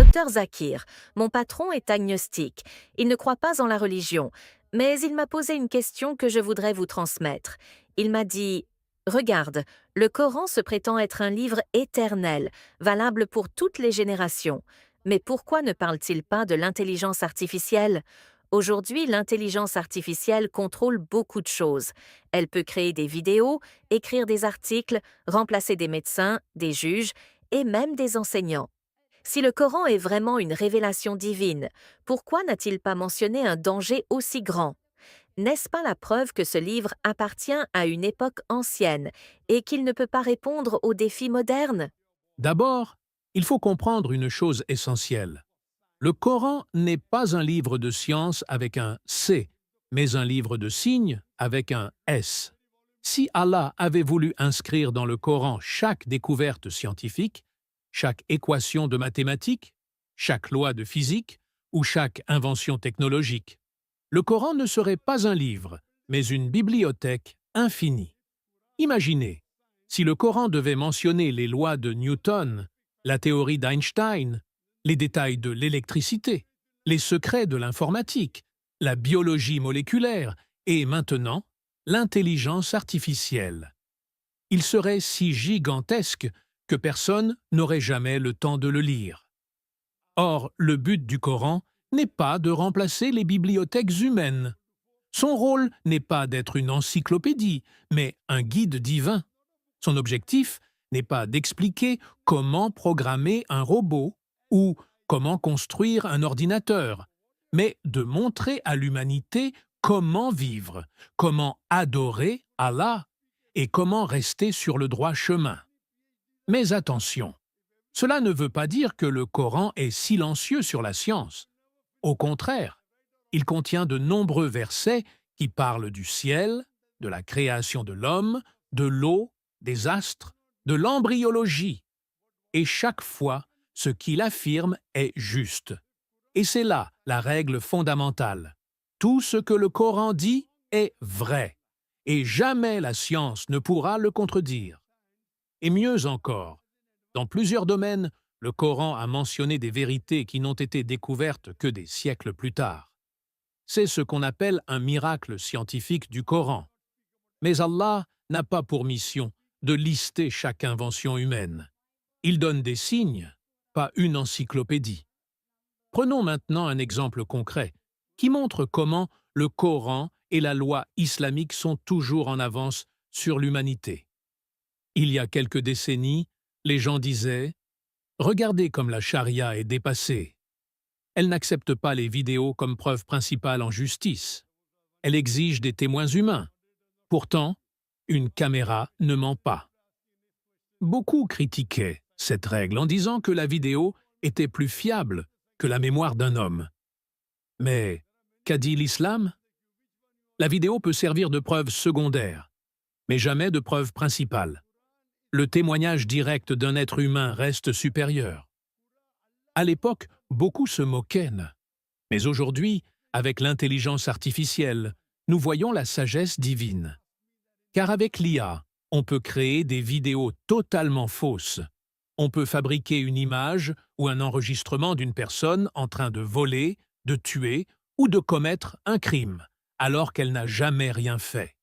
Docteur Zakir, mon patron est agnostique. Il ne croit pas en la religion, mais il m'a posé une question que je voudrais vous transmettre. Il m'a dit: Regarde, le Coran se prétend être un livre éternel, valable pour toutes les générations. Mais pourquoi ne parle-t-il pas de l'intelligence artificielle? Aujourd'hui, l'intelligence artificielle contrôle beaucoup de choses. Elle peut créer des vidéos, écrire des articles, remplacer des médecins, des juges et même des enseignants. Si le Coran est vraiment une révélation divine, pourquoi n'a-t-il pas mentionné un danger aussi grand? N'est-ce pas la preuve que ce livre appartient à une époque ancienne et qu'il ne peut pas répondre aux défis modernes? D'abord, il faut comprendre une chose essentielle. Le Coran n'est pas un livre de science avec un C, mais un livre de signes avec un S. Si Allah avait voulu inscrire dans le Coran chaque découverte scientifique, chaque équation de mathématiques, chaque loi de physique ou chaque invention technologique, le Coran ne serait pas un livre, mais une bibliothèque infinie. Imaginez, si le Coran devait mentionner les lois de Newton, la théorie d'Einstein, les détails de l'électricité, les secrets de l'informatique, la biologie moléculaire et maintenant l'intelligence artificielle. Il serait si gigantesque que personne n'aurait jamais le temps de le lire. Or, le but du Coran n'est pas de remplacer les bibliothèques humaines. Son rôle n'est pas d'être une encyclopédie, mais un guide divin. Son objectif n'est pas d'expliquer comment programmer un robot ou comment construire un ordinateur, mais de montrer à l'humanité comment vivre, comment adorer Allah et comment rester sur le droit chemin. Mais attention, cela ne veut pas dire que le Coran est silencieux sur la science. Au contraire, il contient de nombreux versets qui parlent du ciel, de la création de l'homme, de l'eau, des astres, de l'embryologie. Et chaque fois, ce qu'il affirme est juste. Et c'est là la règle fondamentale. Tout ce que le Coran dit est vrai, et jamais la science ne pourra le contredire. Et mieux encore, dans plusieurs domaines, le Coran a mentionné des vérités qui n'ont été découvertes que des siècles plus tard. C'est ce qu'on appelle un miracle scientifique du Coran. Mais Allah n'a pas pour mission de lister chaque invention humaine. Il donne des signes, pas une encyclopédie. Prenons maintenant un exemple concret qui montre comment le Coran et la loi islamique sont toujours en avance sur l'humanité. Il y a quelques décennies, les gens disaient « Regardez comme la charia est dépassée ». Elle n'accepte pas les vidéos comme preuve principale en justice. Elle exige des témoins humains. Pourtant, une caméra ne ment pas. Beaucoup critiquaient cette règle en disant que la vidéo était plus fiable que la mémoire d'un homme. Mais qu'a dit l'islam? La vidéo peut servir de preuve secondaire, mais jamais de preuve principale. Le témoignage direct d'un être humain reste supérieur. À l'époque, beaucoup se moquaient. Mais aujourd'hui, avec l'intelligence artificielle, nous voyons la sagesse divine. Car avec l'IA, on peut créer des vidéos totalement fausses. On peut fabriquer une image ou un enregistrement d'une personne en train de voler, de tuer ou de commettre un crime, alors qu'elle n'a jamais rien fait.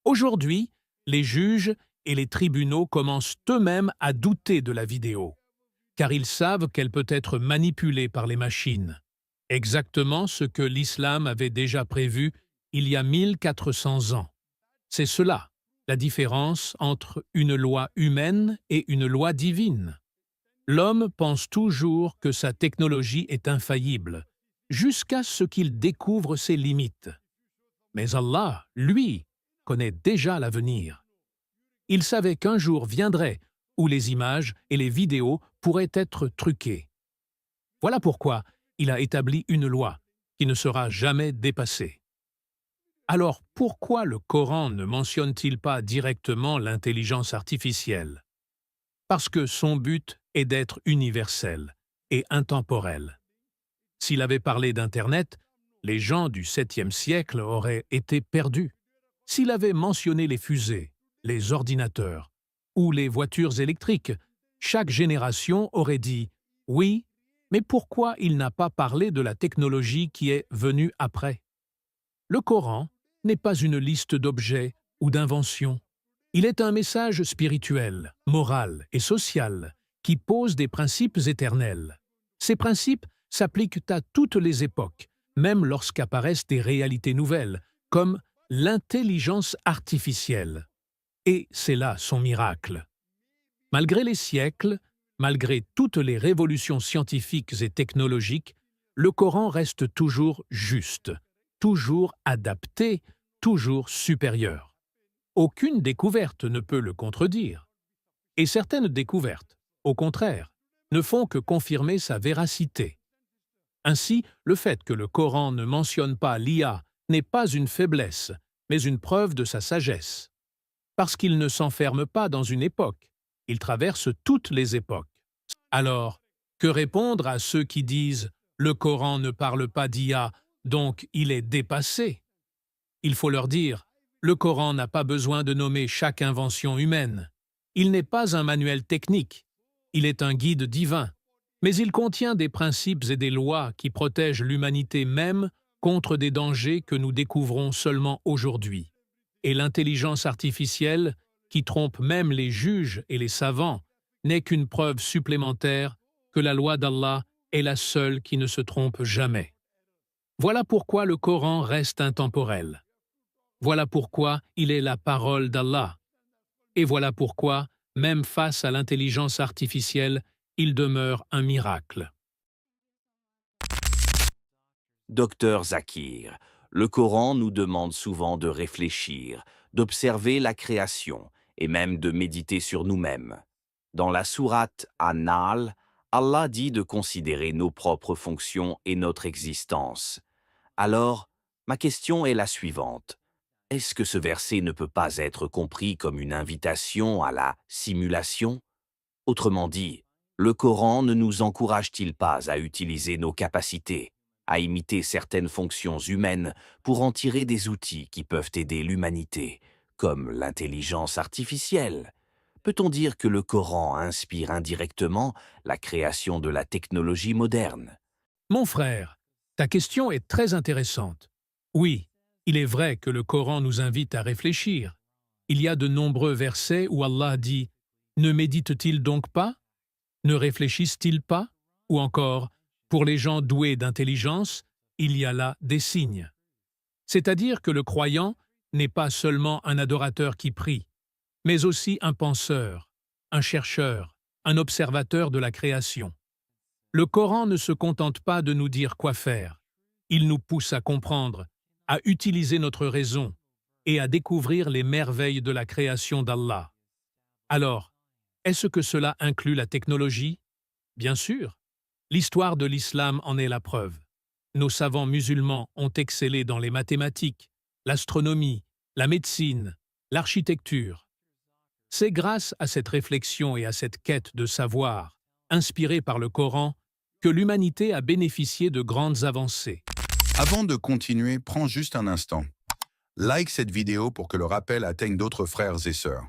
Aujourd'hui, les juges et les tribunaux commencent eux-mêmes à douter de la vidéo, car ils savent qu'elle peut être manipulée par les machines. Exactement ce que l'islam avait déjà prévu il y a 1400 ans. C'est cela, la différence entre une loi humaine et une loi divine. L'homme pense toujours que sa technologie est infaillible, jusqu'à ce qu'il découvre ses limites. Mais Allah, lui, connaît déjà l'avenir. Il savait qu'un jour viendrait où les images et les vidéos pourraient être truquées. Voilà pourquoi il a établi une loi qui ne sera jamais dépassée. Alors pourquoi le Coran ne mentionne-t-il pas directement l'intelligence artificielle? Parce que son but est d'être universel et intemporel. S'il avait parlé d'Internet, les gens du 7e siècle auraient été perdus. S'il avait mentionné les fusées, les ordinateurs ou les voitures électriques, chaque génération aurait dit « Oui, Mais pourquoi il n'a pas parlé de la technologie qui est venue après? Le Coran n'est pas une liste d'objets ou d'inventions. Il est un message spirituel, moral et social qui pose des principes éternels. Ces principes s'appliquent à toutes les époques, même lorsqu'apparaissent des réalités nouvelles, comme l'intelligence artificielle. Et c'est là son miracle. Malgré les siècles, malgré toutes les révolutions scientifiques et technologiques, le Coran reste toujours juste, toujours adapté, toujours supérieur. Aucune découverte ne peut le contredire. Et certaines découvertes, au contraire, ne font que confirmer sa véracité. Ainsi, le fait que le Coran ne mentionne pas l'IA n'est pas une faiblesse, mais une preuve de sa sagesse. Parce qu'il ne s'enferme pas dans une époque, il traverse toutes les époques. Alors, que répondre à ceux qui disent « le Coran ne parle pas d'IA, donc il est dépassé » Il faut leur dire « le Coran n'a pas besoin de nommer chaque invention humaine. Il n'est pas un manuel technique, il est un guide divin, mais il contient des principes et des lois qui protègent l'humanité même contre des dangers que nous découvrons seulement aujourd'hui. Et l'intelligence artificielle, qui trompe même les juges et les savants, n'est qu'une preuve supplémentaire que la loi d'Allah est la seule qui ne se trompe jamais. Voilà pourquoi le Coran reste intemporel. Voilà pourquoi il est la parole d'Allah. Et voilà pourquoi, même face à l'intelligence artificielle, il demeure un miracle. Docteur Zakir, le Coran nous demande souvent de réfléchir, d'observer la création et même de méditer sur nous-mêmes. Dans la sourate An-Nahl, Allah dit de considérer nos propres fonctions et notre existence. Alors, ma question est la suivante. Est-ce que ce verset ne peut pas être compris comme une invitation à la simulation? Autrement dit, le Coran ne nous encourage-t-il pas à utiliser nos capacités, à imiter certaines fonctions humaines pour en tirer des outils qui peuvent aider l'humanité, comme l'intelligence artificielle? Peut-on dire que le Coran inspire indirectement la création de la technologie moderne? Mon frère, ta question est très intéressante. Oui, il est vrai que le Coran nous invite à réfléchir. Il y a de nombreux versets où Allah dit « Ne médite-t-il donc pas? Ne réfléchissent-ils pas ?» Ou encore « Pour les gens doués d'intelligence, il y a là des signes. » C'est-à-dire que le croyant n'est pas seulement un adorateur qui prie, mais aussi un penseur, un chercheur, un observateur de la création. Le Coran ne se contente pas de nous dire quoi faire. Il nous pousse à comprendre, à utiliser notre raison et à découvrir les merveilles de la création d'Allah. Alors, est-ce que cela inclut la technologie? Bien sûr. L'histoire de l'islam en est la preuve. Nos savants musulmans ont excellé dans les mathématiques, l'astronomie, la médecine, l'architecture. C'est grâce à cette réflexion et à cette quête de savoir, inspirée par le Coran, que l'humanité a bénéficié de grandes avancées. Avant de continuer, prends juste un instant. Like cette vidéo pour que le rappel atteigne d'autres frères et sœurs.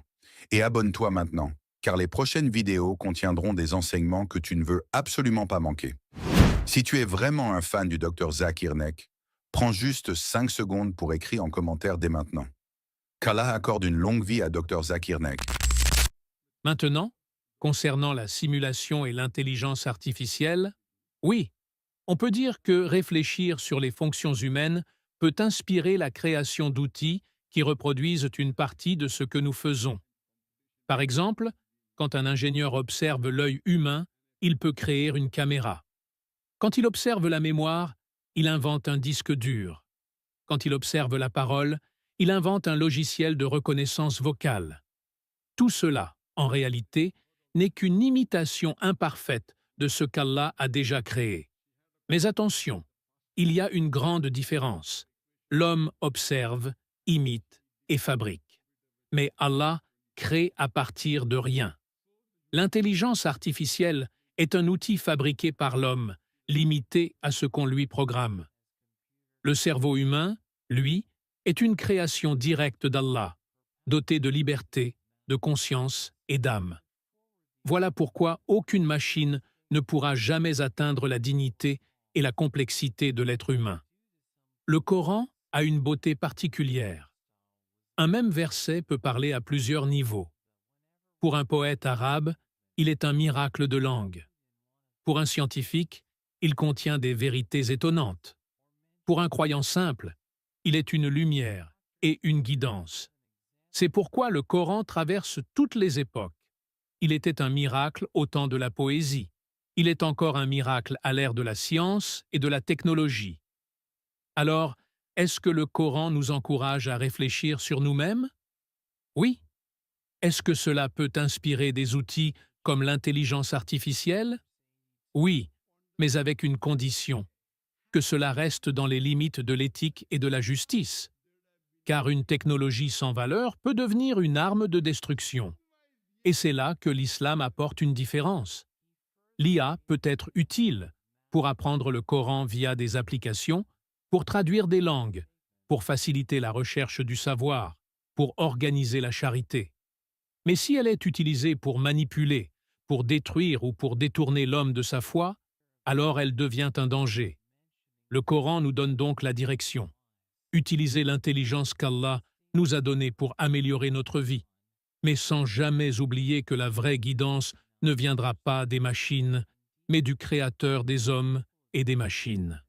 Et abonne-toi maintenant, car les prochaines vidéos contiendront des enseignements que tu ne veux absolument pas manquer. Si tu es vraiment un fan du Dr Zakir Naik, prends juste 5 secondes pour écrire en commentaire dès maintenant. Qu'Allah accorde une longue vie à Dr Zakir Naik. Maintenant, concernant la simulation et l'intelligence artificielle, oui, on peut dire que réfléchir sur les fonctions humaines peut inspirer la création d'outils qui reproduisent une partie de ce que nous faisons. Par exemple, quand un ingénieur observe l'œil humain, il peut créer une caméra. Quand il observe la mémoire, il invente un disque dur. Quand il observe la parole, il invente un logiciel de reconnaissance vocale. Tout cela, en réalité, n'est qu'une imitation imparfaite de ce qu'Allah a déjà créé. Mais attention, il y a une grande différence. L'homme observe, imite et fabrique. Mais Allah crée à partir de rien. L'intelligence artificielle est un outil fabriqué par l'homme, limité à ce qu'on lui programme. Le cerveau humain, lui, est une création directe d'Allah, doté de liberté, de conscience et d'âme. Voilà pourquoi aucune machine ne pourra jamais atteindre la dignité et la complexité de l'être humain. Le Coran a une beauté particulière. Un même verset peut parler à plusieurs niveaux. Pour un poète arabe, il est un miracle de langue. Pour un scientifique, il contient des vérités étonnantes. Pour un croyant simple, il est une lumière et une guidance. C'est pourquoi le Coran traverse toutes les époques. Il était un miracle au temps de la poésie. Il est encore un miracle à l'ère de la science et de la technologie. Alors, est-ce que le Coran nous encourage à réfléchir sur nous-mêmes? Oui. Est-ce que cela peut inspirer des outils comme l'intelligence artificielle? Oui, mais avec une condition, que cela reste dans les limites de l'éthique et de la justice. Car une technologie sans valeur peut devenir une arme de destruction. Et c'est là que l'islam apporte une différence. L'IA peut être utile pour apprendre le Coran via des applications, pour traduire des langues, pour faciliter la recherche du savoir, pour organiser la charité. Mais si elle est utilisée pour manipuler, pour détruire ou pour détourner l'homme de sa foi, alors elle devient un danger. Le Coran nous donne donc la direction. Utiliser l'intelligence qu'Allah nous a donnée pour améliorer notre vie, mais sans jamais oublier que la vraie guidance ne viendra pas des machines, mais du Créateur des hommes et des machines.